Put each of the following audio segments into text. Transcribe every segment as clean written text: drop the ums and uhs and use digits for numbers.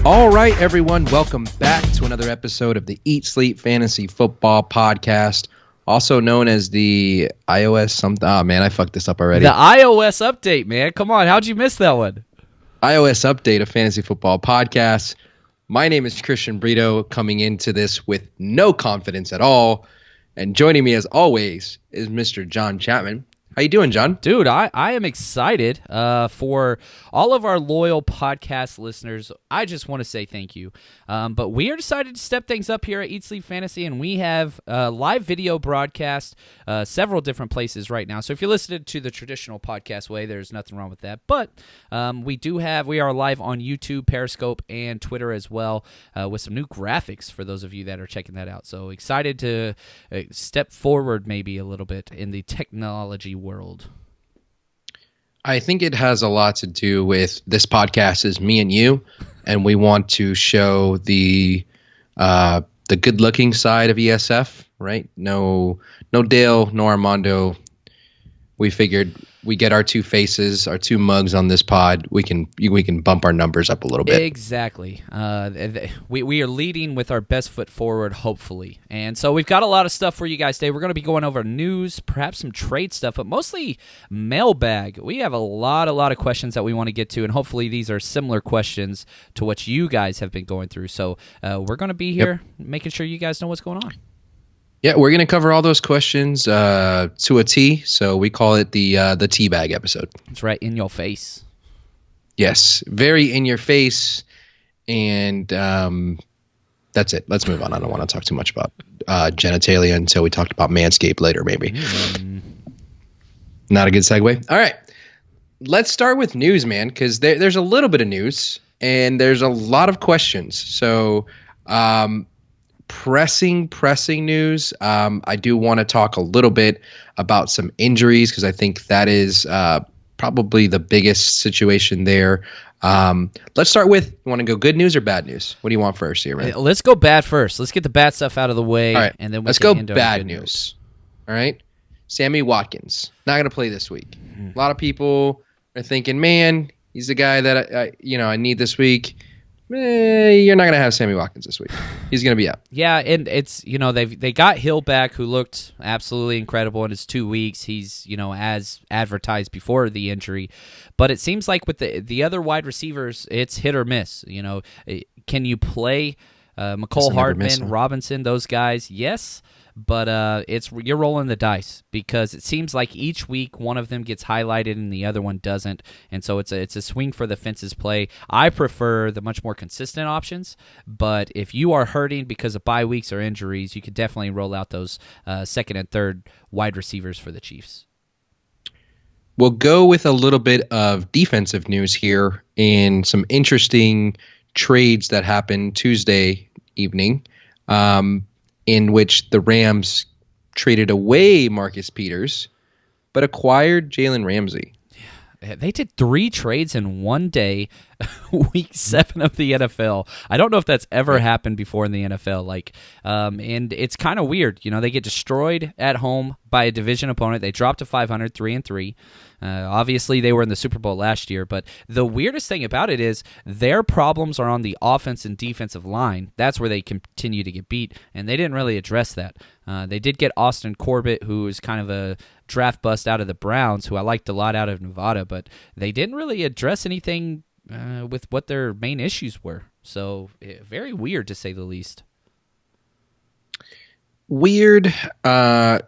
All right, everyone, welcome back to another episode of the Eat Sleep Fantasy Football Podcast, also known as the iOS something. Oh, man, I fucked this up already. The iOS update, man. Come on, how'd you miss that one? iOS update of Fantasy Football Podcast. My name is Christian Brito, coming into this with no confidence at all. And joining me, as always, is Mr. John Chapman. How you doing, John? Dude, I am excited for all of our loyal podcast listeners. I just want to say thank you. But we are decided to step things up here at Eat Sleep Fantasy, and we have a live video broadcast several different places right now. So if you listened to the traditional podcast way, there's nothing wrong with that. But we are live on YouTube, Periscope, and Twitter as well with some new graphics for those of you that are checking that out. So excited to step forward maybe a little bit in the technology world. I think it has a lot to do with this podcast is me and you, and we want to show the good-looking side of ESF, right? No Dale, no Armando. We figured we get our two faces, our two mugs on this pod. We can bump our numbers up a little bit. Exactly. We are leading with our best foot forward, hopefully. And so we've got a lot of stuff for you guys today. We're going to be going over news, perhaps some trade stuff, but mostly mailbag. We have a lot of questions that we want to get to, and hopefully these are similar questions to what you guys have been going through. So we're going to be here making sure you guys know what's going on. Yeah, we're going to cover all those questions to a T, so we call it the teabag episode. It's right in your face. Yes, very in your face, and that's it. Let's move on. I don't want to talk too much about genitalia until we talked about Manscaped later, maybe. Not a good segue. All right, let's start with news, man, because there's a little bit of news, and there's a lot of questions. So pressing news. I do want to talk a little bit about some injuries because I think that is probably the biggest situation there. Let's start with, you want to go good news or bad news? What do you want first here, man? Let's go bad first. Let's get the bad stuff out of the way. All right, and then let's go bad news. All right. Sammy Watkins, not going to play this week. A lot of people are thinking, man, he's the guy that I need this week. You're not going to have Sammy Watkins this week. He's going to be out. Yeah, and it's, they got Hill back, who looked absolutely incredible in his 2 weeks. He's, as advertised before the injury. But it seems like with the other wide receivers, it's hit or miss. Can you play McCole Hardman, Robinson, those guys? Yes. But you're rolling the dice because it seems like each week one of them gets highlighted and the other one doesn't, and so it's a swing for the fences play. I prefer the much more consistent options, but if you are hurting because of bye weeks or injuries, you could definitely roll out those second and third wide receivers for the Chiefs. We'll go with a little bit of defensive news here in some interesting trades that happened Tuesday evening. In which the Rams traded away Marcus Peters, but acquired Jalen Ramsey. Yeah, they did 3 trades in one day, week 7 of the NFL. I don't know if that's ever happened before in the NFL. And it's kind of weird. They get destroyed at home by a division opponent. They dropped to 500, 3-3. Obviously, they were in the Super Bowl last year, but the weirdest thing about it is their problems are on the offense and defensive line. That's where they continue to get beat, and they didn't really address that. They did get Austin Corbett, who is kind of a draft bust out of the Browns, who I liked a lot out of Nevada, but they didn't really address anything with what their main issues were. So very weird, to say the least. Weird,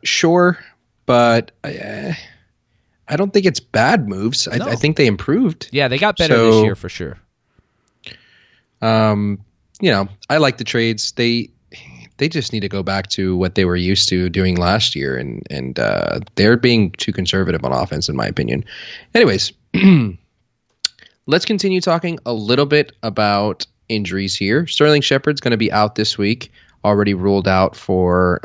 sure, but I don't think it's bad moves. No. I think they improved. Yeah, they got better this year for sure. I like the trades. They just need to go back to what they were used to doing last year, and they're being too conservative on offense, in my opinion. Anyways, let's continue talking a little bit about injuries here. Sterling Shepard's going to be out this week. Already ruled out for,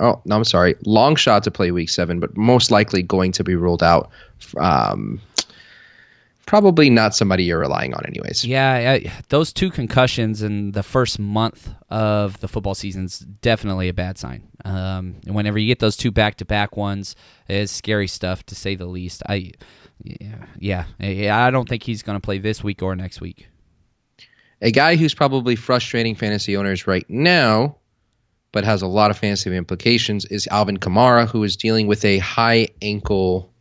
long shot to play week 7, but most likely going to be ruled out. Probably not somebody you're relying on anyways. Yeah, those 2 concussions in the first month of the football season is definitely a bad sign. Whenever you get those 2 back-to-back ones, it's scary stuff, to say the least. I don't think he's going to play this week or next week. A guy who's probably frustrating fantasy owners right now, but has a lot of fantasy implications, is Alvin Kamara, who is dealing with a high ankle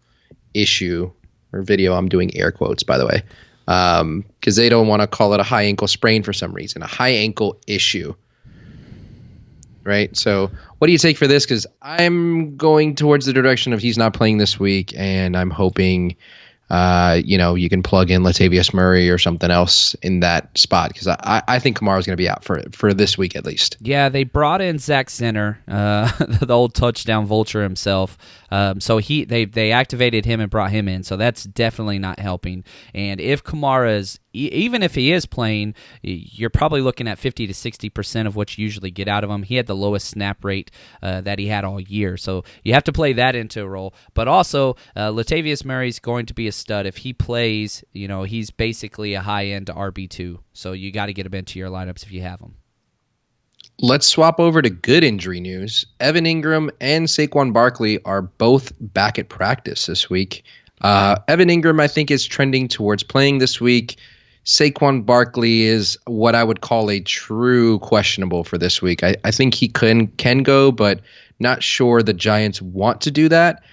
issue. Or video, I'm doing air quotes, by the way, because they don't want to call it a high ankle sprain for some reason. A high ankle issue. Right? So what do you take for this? Because I'm going towards the direction of he's not playing this week, and I'm hoping you can plug in Latavius Murray or something else in that spot, because I think Kamara's going to be out for this week at least. Yeah, they brought in Zach Zenner, the old touchdown vulture himself. So they activated him and brought him in. So that's definitely not helping. And if Kamara is, even if he is playing, you're probably looking at 50 to 60% of what you usually get out of him. He had the lowest snap rate that he had all year. So you have to play that into a role. But also, Latavius Murray's going to be a stud. If he plays, he's basically a high-end RB2. So you got to get him into your lineups if you have him. Let's swap over to good injury news. Evan Engram and Saquon Barkley are both back at practice this week. Evan Engram, I think, is trending towards playing this week. Saquon Barkley is what I would call a true questionable for this week. I think he can go, but not sure the Giants want to do that.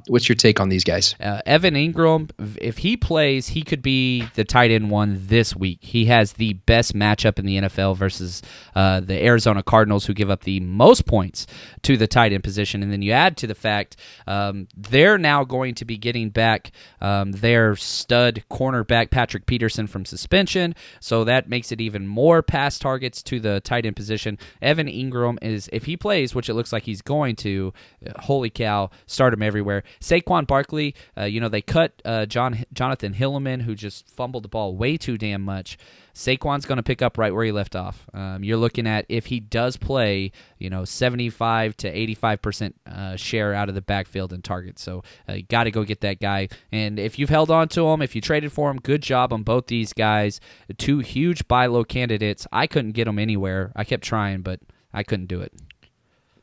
What's your take on these guys? Evan Engram, if he plays, he could be the tight end one this week. He has the best matchup in the NFL versus the Arizona Cardinals, who give up the most points to the tight end position. And then you add to the fact they're now going to be getting back their stud cornerback Patrick Peterson from suspension, so that makes it even more pass targets to the tight end position. Evan Engram is, if he plays, which it looks like he's going to, holy cow, start him everywhere. Saquon Barkley, they cut Jonathan Hilliman, who just fumbled the ball way too damn much. Saquon's going to pick up right where he left off. You're looking at, if he does play, 75 to 85% share out of the backfield and targets. So you got to go get that guy. And if you've held on to him, if you traded for him, good job on both these guys. Two huge buy low candidates. I couldn't get them anywhere. I kept trying, but I couldn't do it.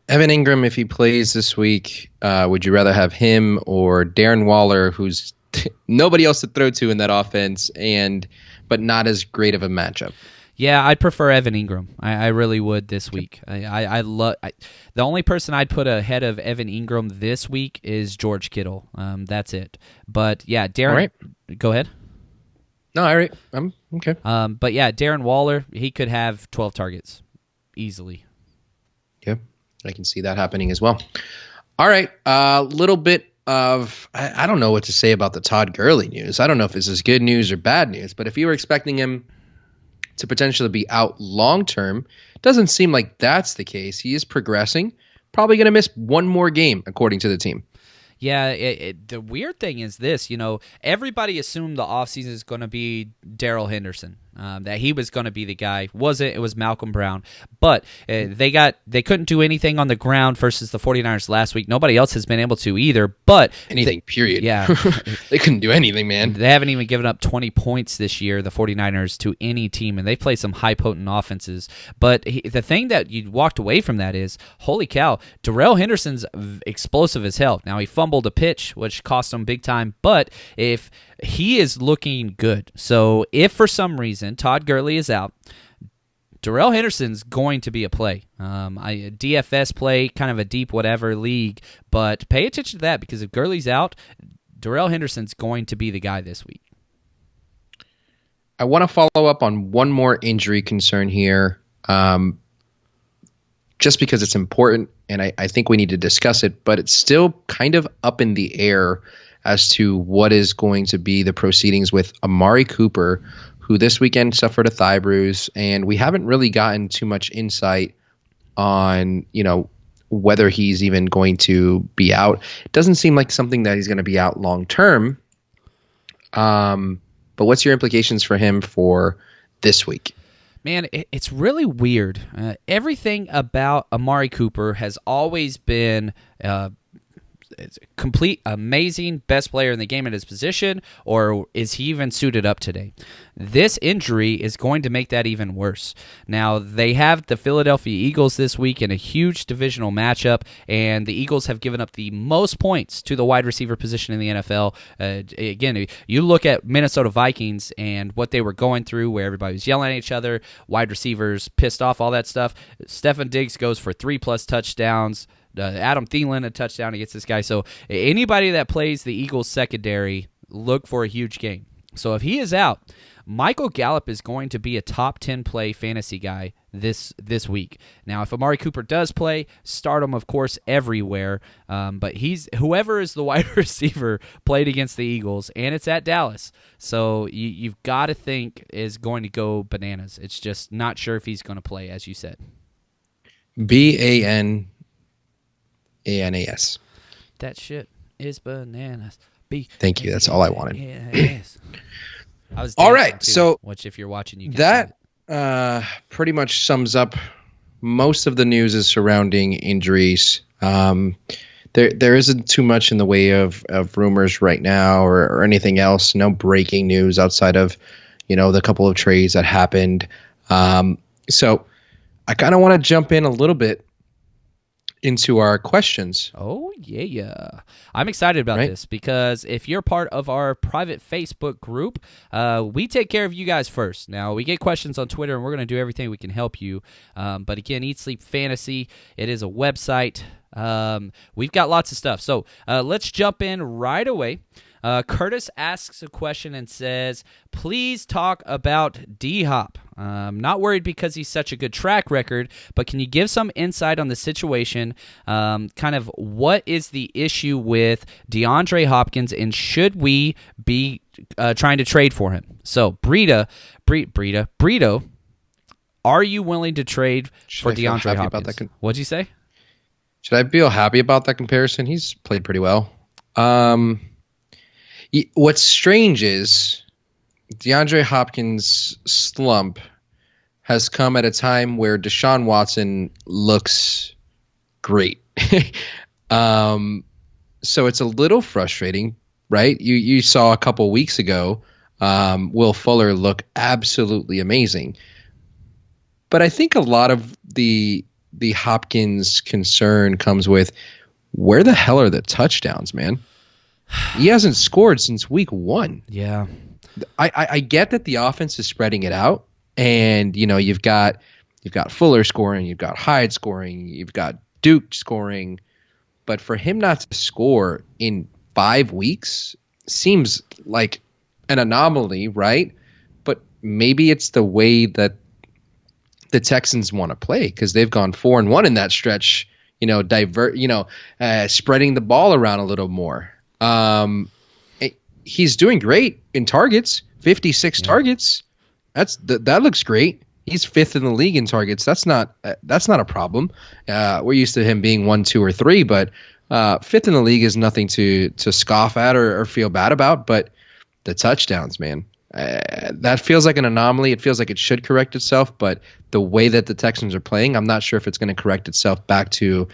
Evan Engram, if he plays this week, would you rather have him or Darren Waller, who's nobody else to throw to in that offense, but not as great of a matchup? Yeah, I'd prefer Evan Engram. I really would this week. The only person I'd put ahead of Evan Engram this week is George Kittle. That's it. But yeah, Darren. All right. Go ahead. No, all right. I'm okay. But yeah, Darren Waller, he could have 12 targets easily. Yep. I can see that happening as well. All right. A little bit of, I don't know what to say about the Todd Gurley news. I don't know if this is good news or bad news, but if you were expecting him to potentially be out long-term, doesn't seem like that's the case. He is progressing. Probably going to miss one more game, according to the team. Yeah, the weird thing is this, everybody assumed the offseason is going to be Darrell Henderson, that he was going to be the guy. Wasn't. It was Malcolm Brown. But they couldn't do anything on the ground versus the 49ers last week. Nobody else has been able to either. But anything, period. Yeah. They couldn't do anything, man. They haven't even given up 20 points this year, the 49ers, to any team, and they've played some high-potent offenses. But the thing that you walked away from that is, holy cow, Darrell Henderson's explosive as hell. Now, he fumbled a pitch, which cost him big time, but if he is looking good. So if for some reason Todd Gurley is out, Darrell Henderson's going to be a play. DFS play, kind of a deep whatever league, but pay attention to that, because if Gurley's out, Darrell Henderson's going to be the guy this week. I want to follow up on one more injury concern here, just because it's important, and I think we need to discuss it, but it's still kind of up in the air as to what is going to be the proceedings with Amari Cooper, who this weekend suffered a thigh bruise, and we haven't really gotten too much insight on, whether he's even going to be out. It doesn't seem like something that he's going to be out long term. But what's your implications for him for this week? Man, it's really weird. Everything about Amari Cooper has always been complete amazing best player in the game at his position, or is he even suited up today? This injury is going to make that even worse. Now, they have the Philadelphia Eagles this week in a huge divisional matchup, and the Eagles have given up the most points to the wide receiver position in the NFL. Again, you look at Minnesota Vikings and what they were going through, where everybody was yelling at each other, wide receivers pissed off, all that stuff. Stefon Diggs goes for 3+ touchdowns. Adam Thielen, a touchdown against this guy. So anybody that plays the Eagles secondary, look for a huge game. So if he is out, Michael Gallup is going to be a top 10 play fantasy guy this week. Now, if Amari Cooper does play, start him, of course, everywhere. But whoever is the wide receiver played against the Eagles, and it's at Dallas. So you've got to think is going to go bananas. It's just not sure if he's going to play, as you said. Bananas. That shit is bananas. Thank you. That's all I wanted. Yes. I was all right. Too, so which, if you're watching, you can that pretty much sums up most of the news is surrounding injuries. There isn't too much in the way of rumors right now or anything else. No breaking news outside of the couple of trades that happened. So I kind of want to jump in a little bit into our questions. Oh, yeah. I'm excited about this because if you're part of our private Facebook group, we take care of you guys first. Now, we get questions on Twitter, and we're going to do everything we can help you. But again, Eat Sleep Fantasy, it is a website. We've got lots of stuff. So let's jump in right away. Curtis asks a question and says, please talk about D-Hop. Not worried because he's such a good track record, but can you give some insight on the situation? Kind of what is the issue with DeAndre Hopkins, and should we be trying to trade for him? So, Brito, are you willing to trade for DeAndre Hopkins? What'd you say? Should I feel happy about that comparison? He's played pretty well. What's strange is DeAndre Hopkins' slump has come at a time where Deshaun Watson looks great. So it's a little frustrating, right? You saw a couple weeks ago Will Fuller look absolutely amazing. But I think a lot of the Hopkins concern comes with, where the hell are the touchdowns, man? He hasn't scored since week 1. Yeah. I get that the offense is spreading it out, and you've got Fuller scoring, you've got Hyde scoring, you've got Duke scoring, but for him not to score in 5 weeks seems like an anomaly, right? But maybe it's the way that the Texans want to play, because they've gone 4-1 in that stretch. Spreading the ball around a little more. He's doing great in targets, 56 targets. That looks great. He's 5th in the league in targets. That's not a problem. We're used to him being 1, 2, or 3, but 5th in the league is nothing to scoff at or feel bad about. But the touchdowns, man, that feels like an anomaly. It feels like it should correct itself, but the way that the Texans are playing, I'm not sure if it's going to correct itself back to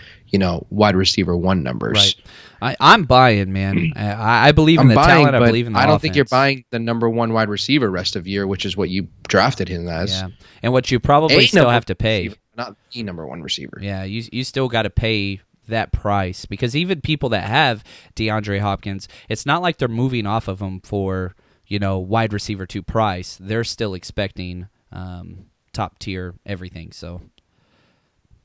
wide receiver 1 numbers. Right. I'm buying, man. I believe in the talent. I believe in the offense. I don't think you're buying the number 1 wide receiver rest of year, which is what you drafted him as. Yeah, and what you probably still have to pay. Receiver, not the number 1 receiver. Yeah, you still got to pay that price, because even people that have DeAndre Hopkins, it's not like they're moving off of him for wide receiver 2 price. They're still expecting top tier everything. So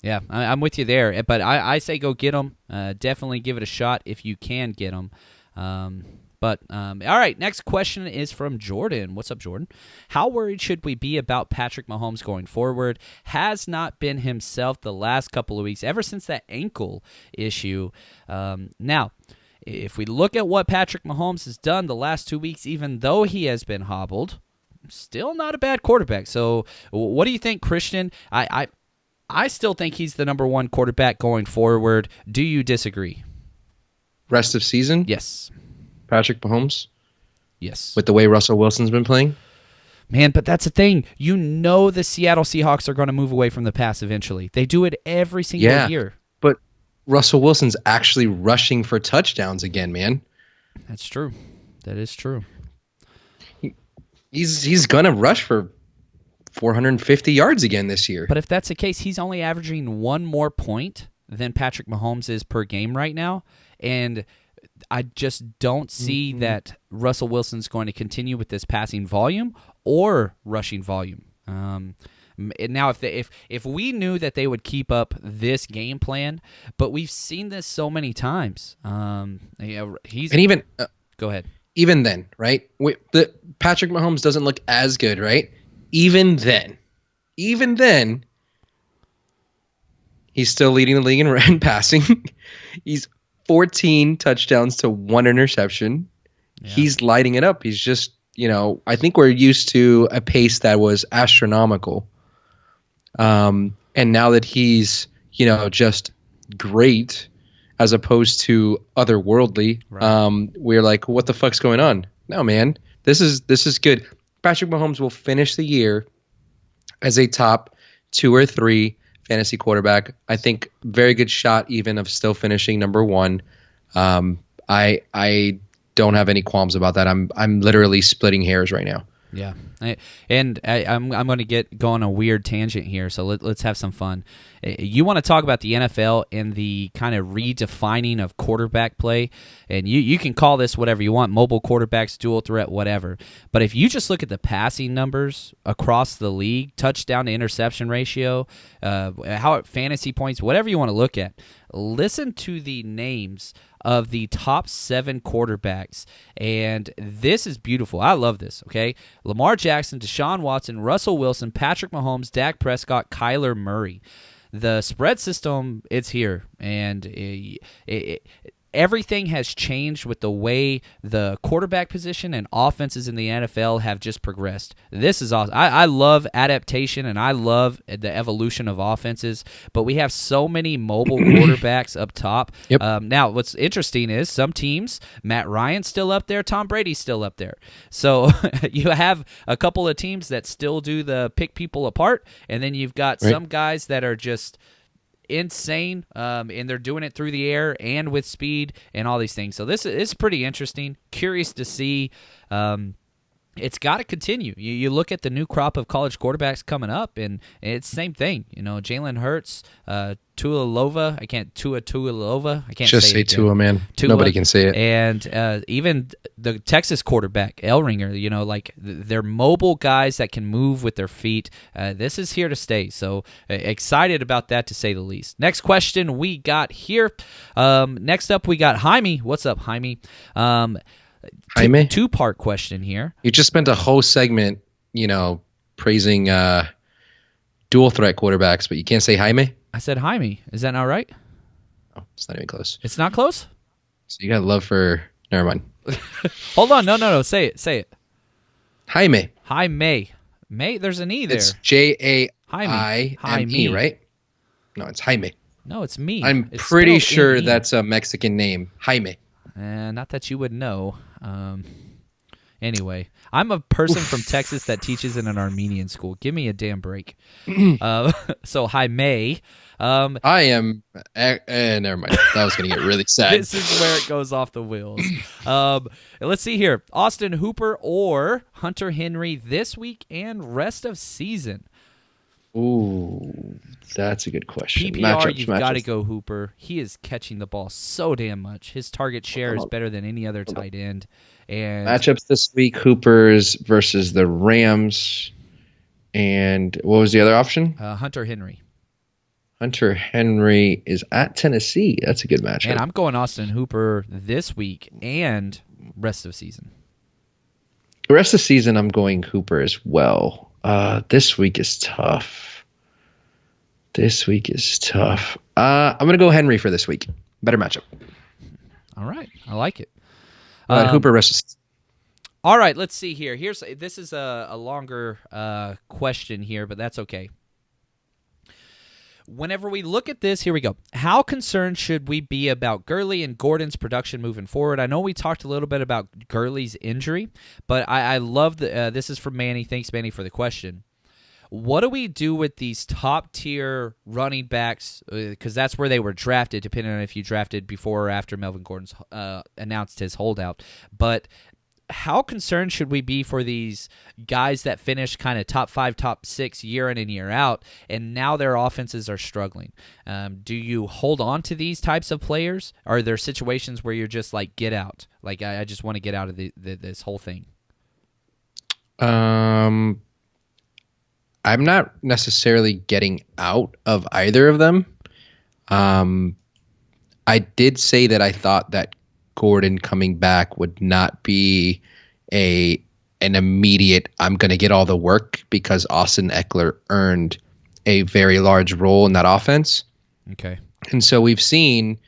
yeah, I'm with you there. But I say go get him. Definitely give it a shot if you can get him. All right, next question is from Jordan. What's up, Jordan? How worried should we be about Patrick Mahomes going forward? Has not been himself the last couple of weeks, ever since that ankle issue. Now, if we look at what Patrick Mahomes has done the last 2 weeks, even though he has been hobbled, still not a bad quarterback. So what do you think, Christian? I still think he's the number 1 quarterback going forward. Do you disagree? Rest of season? Yes. Patrick Mahomes? Yes. With the way Russell Wilson's been playing? Man, but that's the thing. The Seattle Seahawks are going to move away from the pass eventually. They do it every single year. Russell Wilson's actually rushing for touchdowns again, man. That's true. That is true. He's gonna rush for 450 yards again this year. But if that's the case, he's only averaging one more point than Patrick Mahomes is per game right now, and I just don't see that Russell Wilson's going to continue with this passing volume or rushing volume. Now, if we knew that they would keep up this game plan, but we've seen this so many times. Go ahead. Even then, right? The Patrick Mahomes doesn't look as good, right? Even then, he's still leading the league in passing. He's 14 touchdowns to 1 interception. Yeah. He's lighting it up. He's just, I think we're used to a pace that was astronomical. And now that he's, just great as opposed to otherworldly, right. We're like, what the fuck's going on? No, man, this is good. Patrick Mahomes will finish the year as a top 2 or 3 fantasy quarterback. I think very good shot even of still finishing number 1. I don't have any qualms about that. I'm literally splitting hairs right now. Yeah, I'm going to go on a weird tangent here, so let's have some fun. You want to talk about the NFL and the kind of redefining of quarterback play, and you can call this whatever you want, mobile quarterbacks, dual threat, whatever. But if you just look at the passing numbers across the league, touchdown to interception ratio, fantasy points, whatever you want to look at, listen to the names of the top 7 quarterbacks, and this is beautiful. I love this, okay? Lamar Jackson, Deshaun Watson, Russell Wilson, Patrick Mahomes, Dak Prescott, Kyler Murray. The spread system, it's here, and everything has changed with the way the quarterback position and offenses in the NFL have just progressed. This is awesome. I love adaptation, and I love the evolution of offenses, but we have so many mobile quarterbacks up top. Yep. Now, what's interesting is some teams, Matt Ryan's still up there, Tom Brady's still up there. So you have a couple of teams that still do the pick people apart, and then you've got some guys that are just insane, and they're doing it through the air and with speed and all these things. So this is pretty interesting. Curious to see. It's got to continue. You look at the new crop of college quarterbacks coming up, and it's the same thing. Jalen Hurts, Tualova. I can't just say Tua, man. Tua, nobody can say it. And even the Texas quarterback, Elringer, they're mobile guys that can move with their feet. This is here to stay. So excited about that, to say the least. Next question we got here. Next up, we got Jaime. What's up, Jaime? Jaime? Two-part question here. You just spent a whole segment, praising dual threat quarterbacks, but you can't say Jaime? I said Jaime. Is that not right? Oh, it's not even close. It's not close? So you got love for... Never mind. Hold on. No. Say it. Jaime. Jaime. There's an E there. It's Jaime, right? No, it's Jaime. No, it's me. It's pretty sure that's a Mexican name. Jaime. Not that you would know. Anyway, I'm a person from Texas that teaches in an Armenian school. Give me a damn break. So Jaime. I am. Never mind. That was going to get really sad. This is where it goes off the wheels. Let's see here. Austin Hooper or Hunter Henry this week and rest of season. Ooh, that's a good question. PPR, you've got to go Hooper. He is catching the ball so damn much. His target share is better than any other tight end. And matchups this week: Hoopers versus the Rams. And what was the other option? Hunter Henry. Hunter Henry is at Tennessee. That's a good matchup. And I'm going Austin Hooper this week and rest of season. The rest of the season, I'm going Hooper as well. This week is tough. I'm going to go Henry for this week. Better matchup. All right. I like it. Hooper rest of season. All right. Let's see here. This is a longer question here, but that's okay. Whenever we look at this, here we go. How concerned should we be about Gurley and Gordon's production moving forward? I know we talked a little bit about Gurley's injury, but I love this is from Manny. Thanks, Manny, for the question. What do we do with these top-tier running backs? Because that's where they were drafted, depending on if you drafted before or after Melvin Gordon's announced his holdout. But how concerned should we be for these guys that finish kind of top 5, top 6 year in and year out, and now their offenses are struggling? Do you hold on to these types of players? Are there situations where you're just like, get out? Like, I just want to get out of this whole thing. I'm not necessarily getting out of either of them. I did say that I thought that Gordon coming back would not be an immediate, I'm going to get all the work, because Austin Eckler earned a very large role in that offense. Okay. And so we've seen,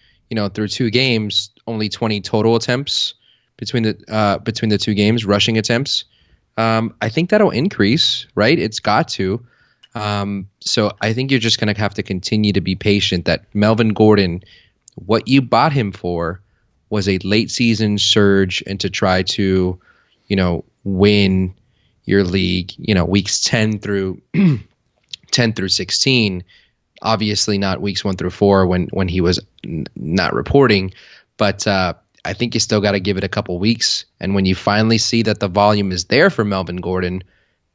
through 2 games, only 20 total attempts between the 2 games, rushing attempts. I think that'll increase, right? It's got to. So I think you're just going to have to continue to be patient. That Melvin Gordon, what you bought him for was a late season surge and to try to, win your league, weeks 10 through 16. Obviously not weeks 1 through 4 when he was not reporting, but I think you still got to give it a couple weeks. And when you finally see that the volume is there for Melvin Gordon,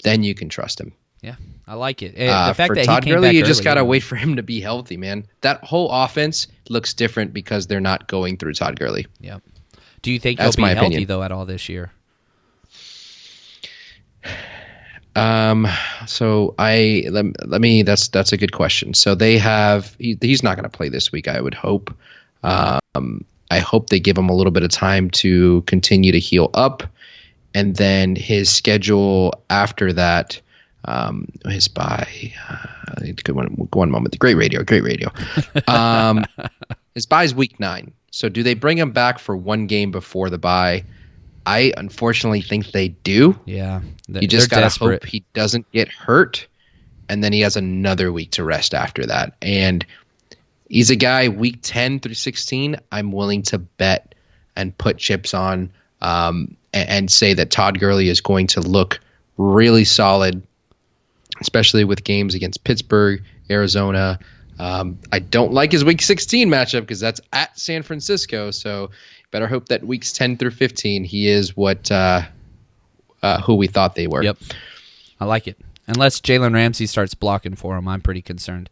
then you can trust him. Yeah, I like it. The fact for that Todd he came Gurley, back you just early, got to wait for him to be healthy, man. That whole offense looks different because they're not going through Todd Gurley. Yeah. Do you think That's he'll be my healthy, opinion. though, at all this year? So let me that's a good question. So they have he's not going to play this week, I would hope. I hope they give him a little bit of time to continue to heal up, and then his schedule after that, his bye. One moment. Great radio. His bye is week 9. So do they bring him back for 1 game before the bye? I unfortunately think they do. Yeah. You just got to hope he doesn't get hurt, and then he has another week to rest after that. And he's a guy, week 10 through 16, I'm willing to bet and put chips on and say that Todd Gurley is going to look really solid, especially with games against Pittsburgh, Arizona. I don't like his week 16 matchup because that's at San Francisco, so better hope that weeks 10 through 15 he is what who we thought they were. Yep. I like it. Unless Jalen Ramsey starts blocking for him, I'm pretty concerned.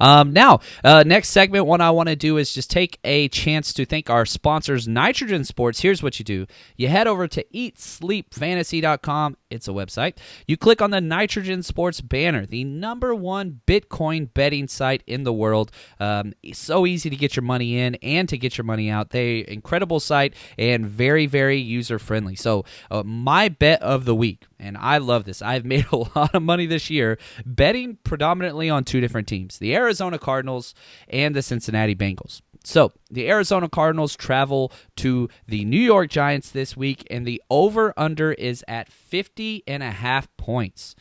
Now, next segment, what I want to do is just take a chance to thank our sponsors, Nitrogen Sports. Here's what you do. You head over to eatsleepfantasy.com. It's a website. You click on the Nitrogen Sports banner, the #1 Bitcoin betting site in the world. It's so easy to get your money in and to get your money out. They incredible site and very, very user-friendly. So my bet of the week, and I love this. I've made a lot of money this year betting predominantly on 2 different teams, the Arizona Cardinals and the Cincinnati Bengals. So the Arizona Cardinals travel to the New York Giants this week, and the over-under is at 50.5 points.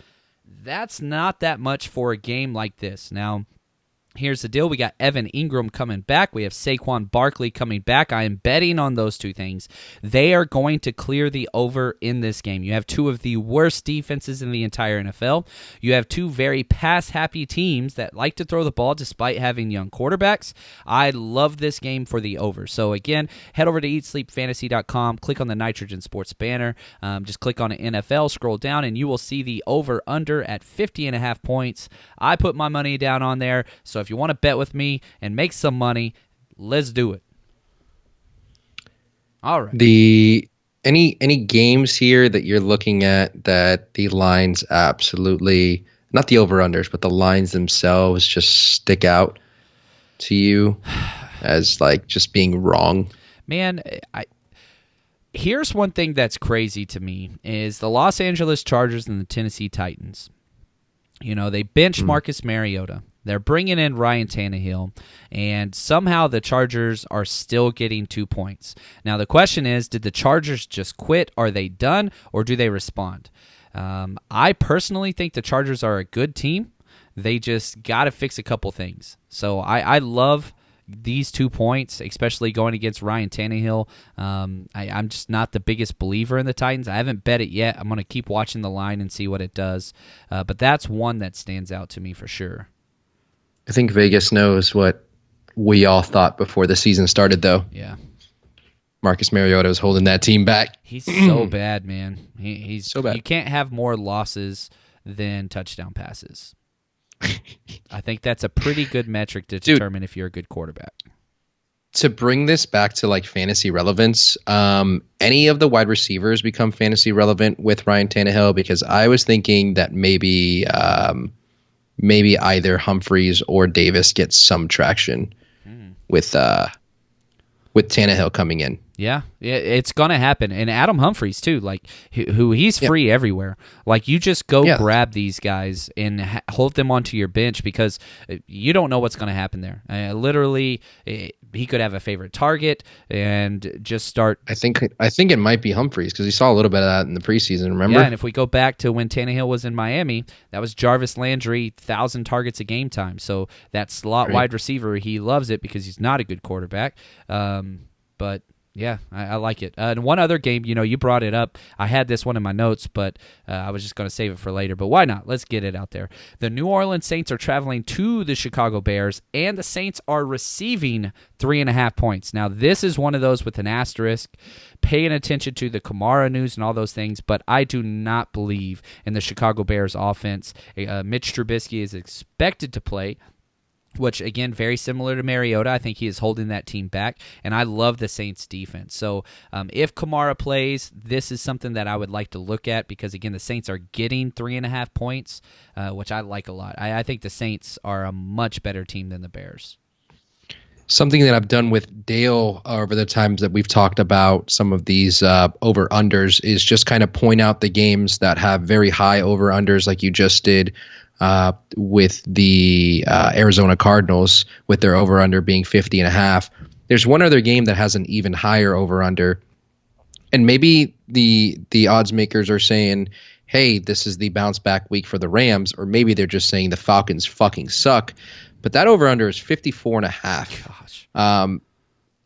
That's not that much for a game like this. Now, here's the deal. We got Evan Engram coming back. We have Saquon Barkley coming back. I am betting on those 2 things. They are going to clear the over in this game. You have 2 of the worst defenses in the entire NFL. You have 2 very pass-happy teams that like to throw the ball despite having young quarterbacks. I love this game for the over. So again, head over to eatsleepfantasy.com, click on the Nitrogen Sports banner, just click on NFL, scroll down, and you will see the over-under at 50.5 points. I put my money down on there, so if you want to bet with me and make some money, let's do it. All right. Any games here that you're looking at that the lines absolutely, not the over-unders, but the lines themselves just stick out to you as like just being wrong? Man, here's one thing that's crazy to me is the Los Angeles Chargers and the Tennessee Titans. You know, they bench Marcus Mariota. They're bringing in Ryan Tannehill, and somehow the Chargers are still getting 2 points. Now, the question is, did the Chargers just quit? Are they done, or do they respond? I personally think the Chargers are a good team. They just got to fix a couple things. So I love these 2 points, especially going against Ryan Tannehill. I'm just not the biggest believer in the Titans. I haven't bet it yet. I'm going to keep watching the line and see what it does. But that's one that stands out to me for sure. I think Vegas knows what we all thought before the season started, though. Yeah. Marcus Mariota is holding that team back. He's so bad, man. He's so bad. You can't have more losses than touchdown passes. I think that's a pretty good metric to determine if you're a good quarterback. To bring this back to like fantasy relevance, any of the wide receivers become fantasy relevant with Ryan Tannehill? Because I was thinking that maybe either Humphreys or Davis gets some traction with Tannehill coming in. Yeah, it's gonna happen, and Adam Humphreys too. Like, who he's free everywhere. Like, you just go grab these guys and hold them onto your bench because you don't know what's gonna happen there. Literally, he could have a favorite target and just start. I think it might be Humphreys because we saw a little bit of that in the preseason. Remember? Yeah, and if we go back to when Tannehill was in Miami, that was Jarvis Landry, 1,000 targets a game time. So that slot wide receiver, he loves it because he's not a good quarterback. But yeah, I like it. And one other game, you brought it up. I had this one in my notes, but I was just going to save it for later. But why not? Let's get it out there. The New Orleans Saints are traveling to the Chicago Bears, and the Saints are receiving 3.5 points. Now, this is one of those with an asterisk, paying attention to the Kamara news and all those things, but I do not believe in the Chicago Bears offense. Mitch Trubisky is expected to play, which, again, very similar to Mariota. I think he is holding that team back, and I love the Saints' defense. So if Kamara plays, this is something that I would like to look at because, again, the Saints are getting 3.5 points, which I like a lot. I think the Saints are a much better team than the Bears. Something that I've done with Dale over the times that we've talked about some of these over-unders is just kind of point out the games that have very high over-unders like you just did. With the Arizona Cardinals, with their over-under being 50.5. There's one other game that has an even higher over-under, and maybe the odds makers are saying, hey, this is the bounce-back week for the Rams, or maybe they're just saying the Falcons fucking suck. But that over-under is 54.5. Gosh.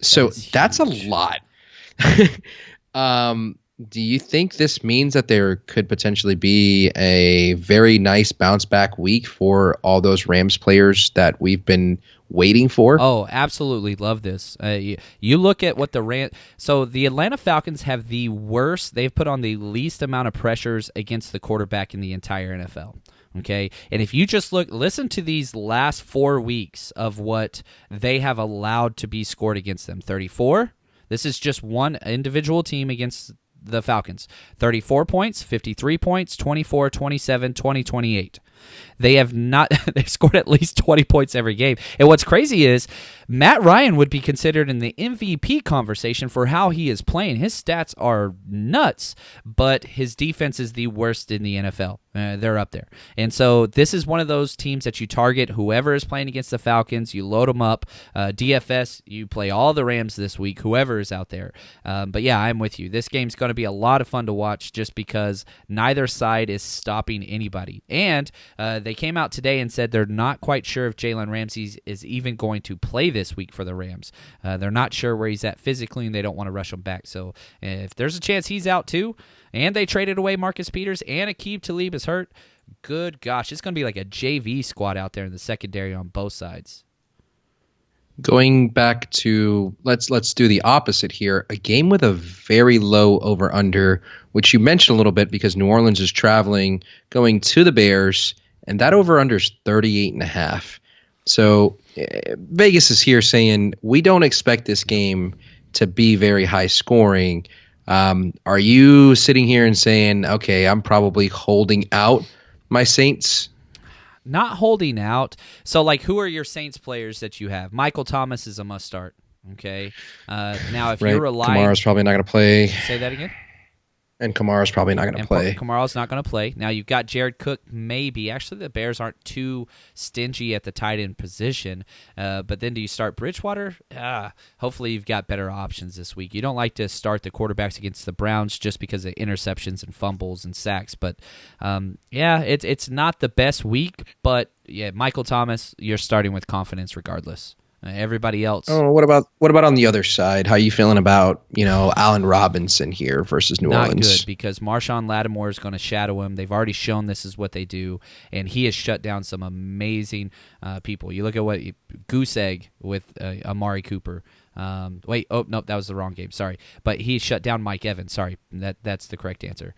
So that's a lot. Do you think this means that there could potentially be a very nice bounce back week for all those Rams players that we've been waiting for? Oh, absolutely love this. You look at what so the Atlanta Falcons have the worst. They've put on the least amount of pressures against the quarterback in the entire NFL. Okay, and if you just listen to these last 4 weeks of what they have allowed to be scored against them. 34. This is just one individual team against the Falcons. 34 points, 53 points, 24, 27, 20, 28. They have not they've scored at least 20 points every game. And what's crazy is Matt Ryan would be considered in the MVP conversation for how he is playing. His stats are nuts, but his defense is the worst in the NFL. They're up there. And so this is one of those teams that you target whoever is playing against the Falcons. You load them up. DFS, you play all the Rams this week, whoever is out there. But yeah, I'm with you. This game's going to be a lot of fun to watch just because neither side is stopping anybody. And they came out today and said they're not quite sure if Jalen Ramsey is even going to play this week for the Rams. They're not sure where he's at physically, and they don't want to rush him back. So if there's a chance he's out too, and they traded away Marcus Peters and Aqib Talib is hurt, good gosh, it's going to be like a JV squad out there in the secondary on both sides. Going back to let's do the opposite here. A game with a very low over-under, which you mentioned a little bit because New Orleans is traveling, going to the Bears, and that over-under is 38.5. So Vegas is here saying we don't expect this game to be very high scoring. Are you sitting here and saying, okay, I'm probably holding out my Saints? Not holding out. So, like, who are your Saints players that you have? Michael Thomas is a must start. Okay. Now, if you're relying, Kamara's probably not going to play. Say that again. And Kamara's probably not going to play. Kamara's not going to play. Now, you've got Jared Cook, maybe. Actually, the Bears aren't too stingy at the tight end position. But then do you start Bridgewater? Hopefully, you've got better options this week. You don't like to start the quarterbacks against the Browns just because of interceptions and fumbles and sacks. But, yeah, it's not the best week. But, yeah, Michael Thomas, you're starting with confidence regardless. Everybody else. Oh, what about on the other side? How you feeling about, Allen Robinson here versus New Orleans? Not good, because Marshawn Lattimore is going to shadow him. They've already shown this is what they do, and he has shut down some amazing people. You look at what Goose Egg with Amari Cooper. No, that was the wrong game. Sorry, but he shut down Mike Evans. Sorry, that's the correct answer.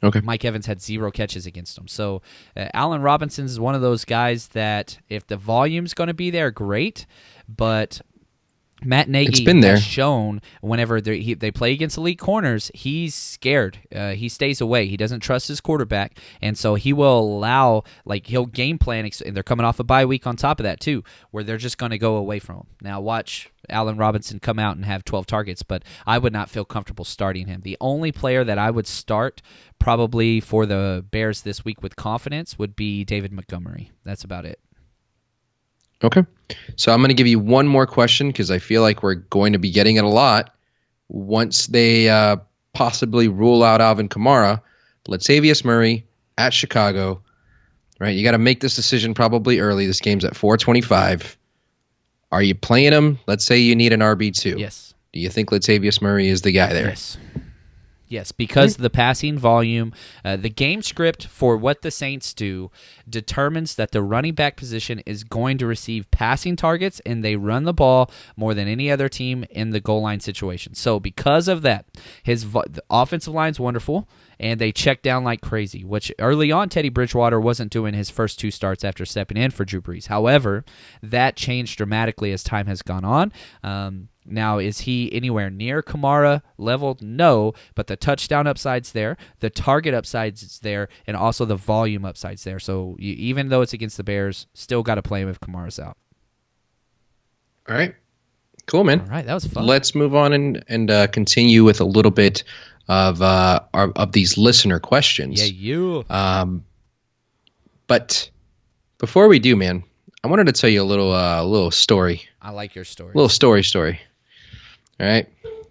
Okay. Mike Evans had 0 catches against him. So Allen Robinson is one of those guys that if the volume's going to be there, great. But Matt Nagy has shown whenever they play against elite corners, he's scared. He stays away. He doesn't trust his quarterback, and so he will allow, he'll game plan, and they're coming off a bye week on top of that too, where they're just going to go away from him. Now watch Allen Robinson come out and have 12 targets, but I would not feel comfortable starting him. The only player that I would start probably for the Bears this week with confidence would be David Montgomery. That's about it. Okay. So I'm going to give you one more question because I feel like we're going to be getting it a lot. Once they possibly rule out Alvin Kamara, Latavius Murray at Chicago, right? You got to make this decision probably early. This game's at 4:25. Are you playing him? Let's say you need an RB2. Yes. Do you think Latavius Murray is the guy there? Yes, because the passing volume, the game script for what the Saints do determines that the running back position is going to receive passing targets, and they run the ball more than any other team in the goal line situation. So because of that, the offensive line's wonderful, and they check down like crazy, which early on Teddy Bridgewater wasn't doing his first 2 starts after stepping in for Drew Brees. However, that changed dramatically as time has gone on. Now, is he anywhere near Kamara level? No, but the touchdown upside's there, the target upside's there, and also the volume upside's there. So even though it's against the Bears, still got to play him if Kamara's out. All right. Cool, man. All right, that was fun. Let's move on and continue with a little bit of these listener questions. But before we do, man, I wanted to tell you a little story. I like your story. Little story. All right.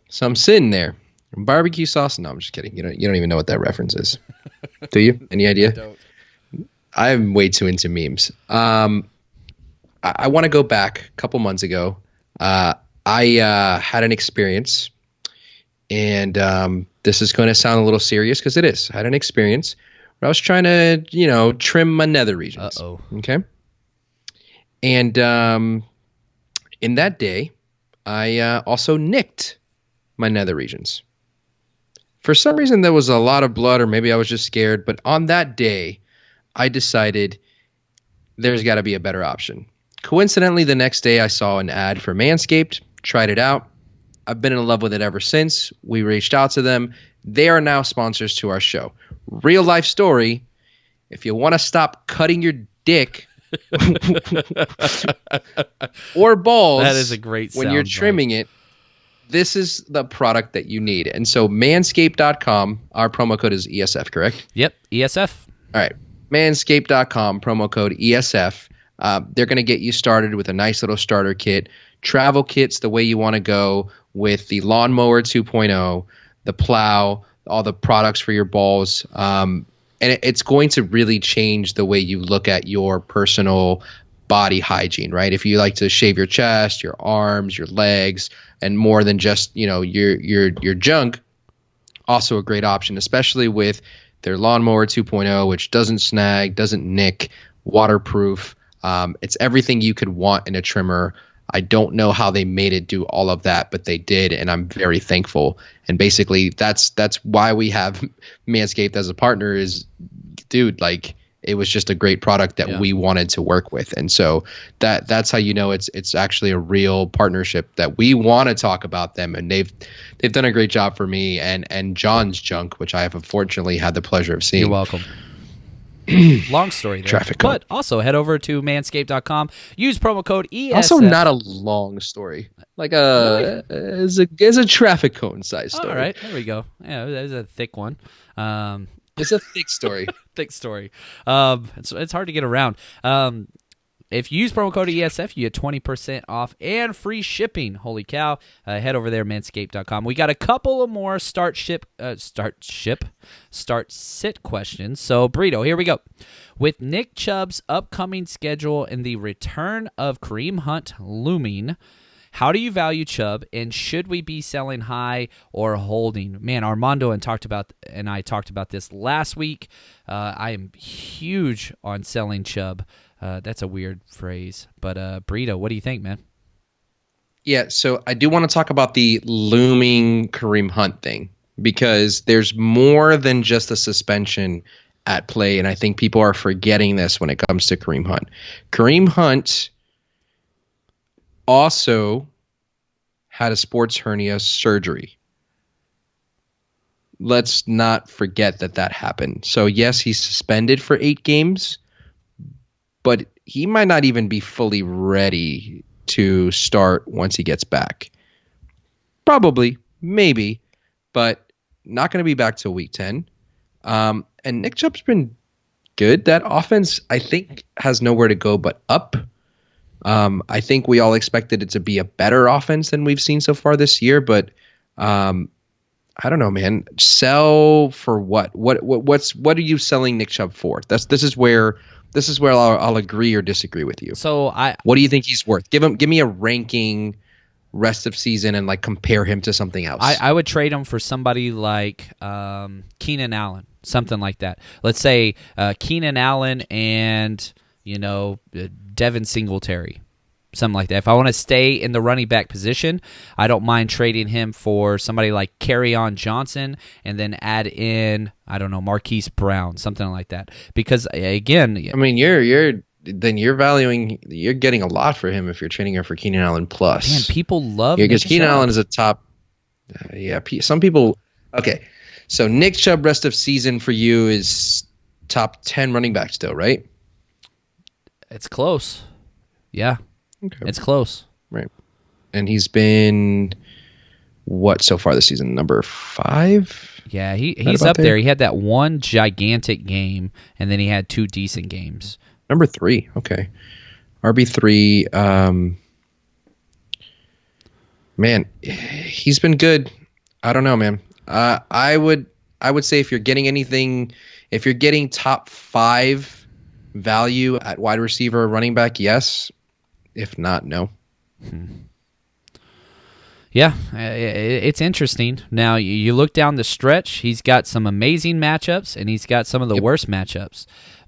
So I'm sitting there, barbecue sauce. No, I'm just kidding. You don't even know what that reference is, do you? Any idea? I don't. I'm way too into memes. I want to go back a couple months ago. I had an experience, and this is going to sound a little serious because it is. I had an experience where I was trying to, trim my nether regions. Uh-oh. Okay. And in that day, I also nicked my nether regions. For some reason, there was a lot of blood, or maybe I was just scared. But on that day, I decided there's got to be a better option. Coincidentally, the next day, I saw an ad for Manscaped, tried it out. I've been in love with it ever since. We reached out to them. They are now sponsors to our show. Real life story. If you want to stop cutting your dick or balls, that is a great when you're trimming it, this is the product that you need. And so manscaped.com, our promo code is ESF, correct? Yep, ESF. All right. Manscaped.com, promo code ESF. They're going to get you started with a nice little starter kit. Travel kits the way you want to go with the Lawnmower 2.0, the plow, all the products for your balls. And it's going to really change the way you look at your personal body hygiene, right? If you like to shave your chest, your arms, your legs, and more than just, your junk, also a great option, especially with their Lawnmower 2.0, which doesn't snag, doesn't nick, waterproof. It's everything you could want in a trimmer. I don't know how they made it do all of that, but they did, and I'm very thankful. And basically, that's why we have Manscaped as a partner is, dude, it was just a great product that we wanted to work with. And so that's how you know it's actually a real partnership that we want to talk about them. And they've done a great job for me and John's junk, which I have unfortunately had the pleasure of seeing. You're welcome. Long story there. Traffic code. But also head over to manscaped.com. Use promo code ESF. Also not a long story. Is a traffic cone size story. All right, there we go. Yeah, that was a thick one. It's a thick story. Thick story. It's hard to get around. If you use promo code ESF, you get 20% off and free shipping. Holy cow. Head over there, manscaped.com. We got a couple of more start sit questions. So, Brito, here we go. With Nick Chubb's upcoming schedule and the return of Kareem Hunt looming, how do you value Chubb, and should we be selling high or holding? Man, Armando and I talked about this last week. I am huge on selling Chubb. That's a weird phrase, but Brito, what do you think, man? Yeah, so I do want to talk about the looming Kareem Hunt thing, because there's more than just a suspension at play, and I think people are forgetting this when it comes to Kareem Hunt. Kareem Hunt also had a sports hernia surgery. Let's not forget that happened. So yes, he's suspended for 8 games, but he might not even be fully ready to start once he gets back. Probably, maybe, but not going to be back till week 10. And Nick Chubb's been good. That offense, I think, has nowhere to go but up. I think we all expected it to be a better offense than we've seen so far this year, but I don't know, man. Sell for what? What are you selling Nick Chubb for? This is where I'll agree or disagree with you. So what do you think he's worth? Give me a ranking rest of season and like compare him to something else. I would trade him for somebody like Keenan Allen, something like that. Let's say Keenan Allen and Devin Singletary, something like that. If I want to stay in the running back position, I don't mind trading him for somebody like Kerryon Johnson and then add in, I don't know, Marquise Brown, something like that. Because again, I mean, you're getting a lot for him if you're trading him for Keenan Allen plus. Man, people love because Keenan Allen is a top. Some people. Okay, so Nick Chubb rest of season for you is top 10 running back still, right? It's close. Yeah. Okay. It's close. Right. And he's been what so far this season? Number 5? Yeah, he's up there. He had that one gigantic game, and then he had 2 decent games. Number 3. Okay. RB3. Man, he's been good. I don't know, man. I would say if you're getting top 5 value at wide receiver or running back, yes. If not, no. Yeah, it's interesting. Now, you look down the stretch, he's got some amazing matchups, and he's got some of the worst matchups.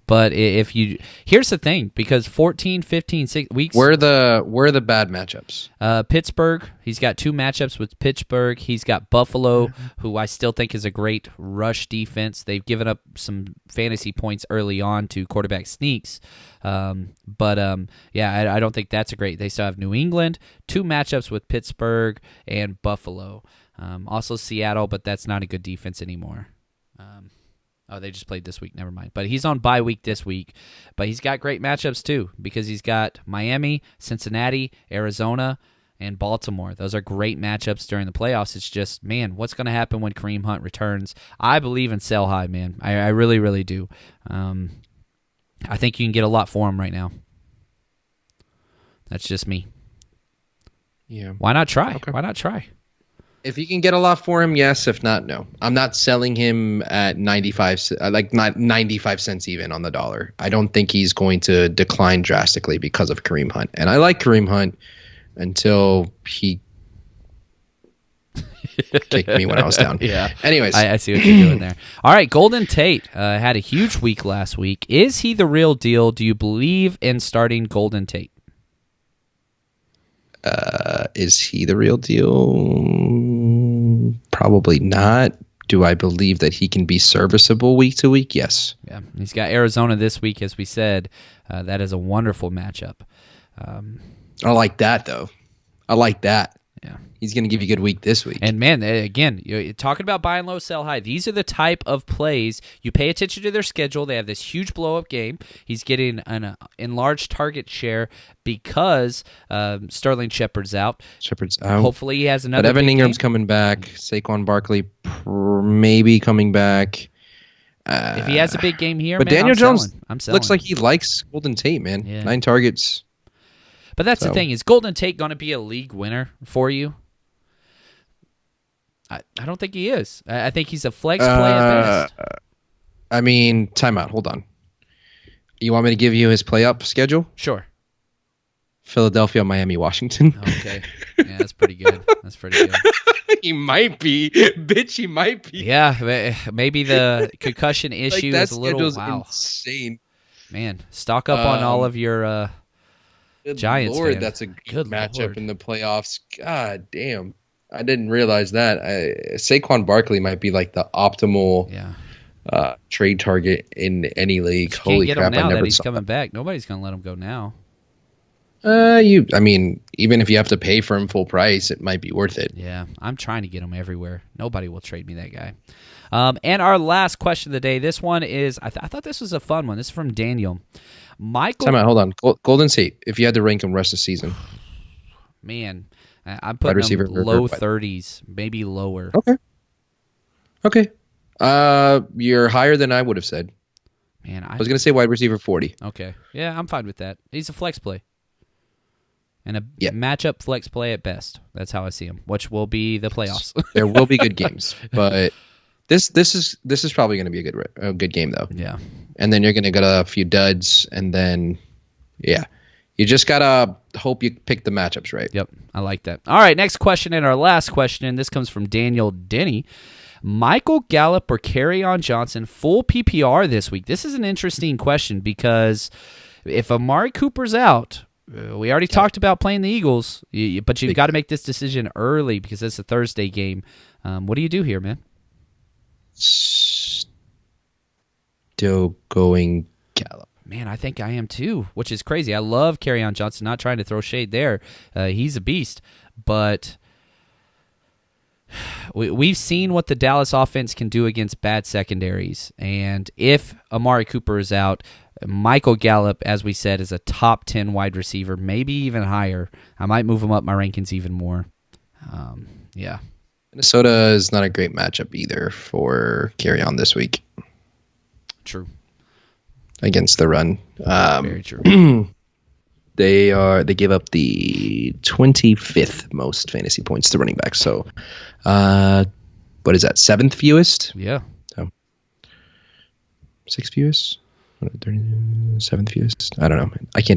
But here's the thing, because 14, 15, 6 weeks... Where are the bad matchups? Pittsburgh. He's got 2 matchups with Pittsburgh. He's got Buffalo, who I still think is a great rush defense. They've given up some fantasy points early on to quarterback sneaks. I don't think that's a great... They still have New England, 2 matchups with Pittsburgh and Buffalo. Also Seattle, but that's not a good defense anymore. They just played this week. Never mind. But he's on bye week this week. But he's got great matchups too, because he's got Miami, Cincinnati, Arizona, and Baltimore. Those are great matchups during the playoffs. It's just, man, what's going to happen when Kareem Hunt returns? I believe in sell high, man. I really, really do. I think you can get a lot for him right now. That's just me. Yeah. Why not try? Okay. Why not try? If you can get a lot for him, yes. If not, no. I'm not selling him at 95, not 95 cents even on the dollar. I don't think he's going to decline drastically because of Kareem Hunt. And I like Kareem Hunt until he kicked me when I was down. Yeah. Anyways. I see what you're doing there. All right, Golden Tate had a huge week last week. Is he the real deal? Do you believe in starting Golden Tate? Is he the real deal? Probably not. Do I believe that he can be serviceable week to week? Yes. Yeah, he's got Arizona this week, as we said. That is a wonderful matchup. I like that, though. I like that. Yeah. He's going to give you a good week this week. And, man, again, you're talking about buy low, sell high. These are the type of plays. You pay attention to their schedule. They have this huge blow-up game. He's getting an enlarged target share because Sterling Shepard's out. Hopefully he has another But Evan big Ingram's game. coming back. Saquon Barkley maybe coming back. If he has a big game here, but man, Daniel Jones I'm selling. looks like he likes Golden Tate, man. Yeah. 9 targets. But that's the thing. Is Golden Tate going to be a league winner for you? I don't think he is. I think he's a flex play at best. I mean, timeout. Hold on. You want me to give you his play-up schedule? Sure. Philadelphia, Miami, Washington. Okay. Yeah, that's pretty good. That's pretty good. He might be. Bitch, he might be. Yeah, maybe the concussion issue is a little... Wow. Insane. Man, stock up on all of your Giants Lord, fans. that's a good matchup in the playoffs. God damn. I didn't realize that. Saquon Barkley might be like the optimal trade target in any league. Holy crap! Now I never that he's coming back, nobody's gonna let him go now. I mean, even if you have to pay for him full price, it might be worth it. Yeah, I'm trying to get him everywhere. Nobody will trade me that guy. And our last question of the day. This one is, I thought this was a fun one. This is from Daniel. Michael. Time out, hold on. Golden State. If you had to rank him rest of the season, man, I'm putting him low 30s, maybe lower. Okay. You're higher than I would have said. Man, I was gonna say wide receiver 40. Okay, yeah, I'm fine with that. He's a flex play. And a matchup flex play at best. That's how I see him, which will be the playoffs. There will be good games, but this is probably going to be a good game though. Yeah. And then you're going to get a few duds, and then you just gotta hope you pick the matchups right. Yep, I like that. All right, next question and our last question, and this comes from Daniel Denny. Michael Gallup or Kerryon Johnson full PPR this week? This is an interesting question because if Amari Cooper's out. We already talked about playing the Eagles, but you've got to make this decision early because it's a Thursday game. What do you do here, man? Still going Gallup. Man, I think I am too, which is crazy. I love Kerryon Johnson, not trying to throw shade there. He's a beast. But we've seen what the Dallas offense can do against bad secondaries. And if Amari Cooper is out, Michael Gallup, as we said, is a top 10 wide receiver, maybe even higher. I might move him up my rankings even more. Minnesota is not a great matchup either for Kerryon this week. True. Against the run. Very true. They give up the 25th most fantasy points to running backs. So, what is that? 7th fewest? Yeah. So, 6th fewest? 7th fewest? I don't know. I can't do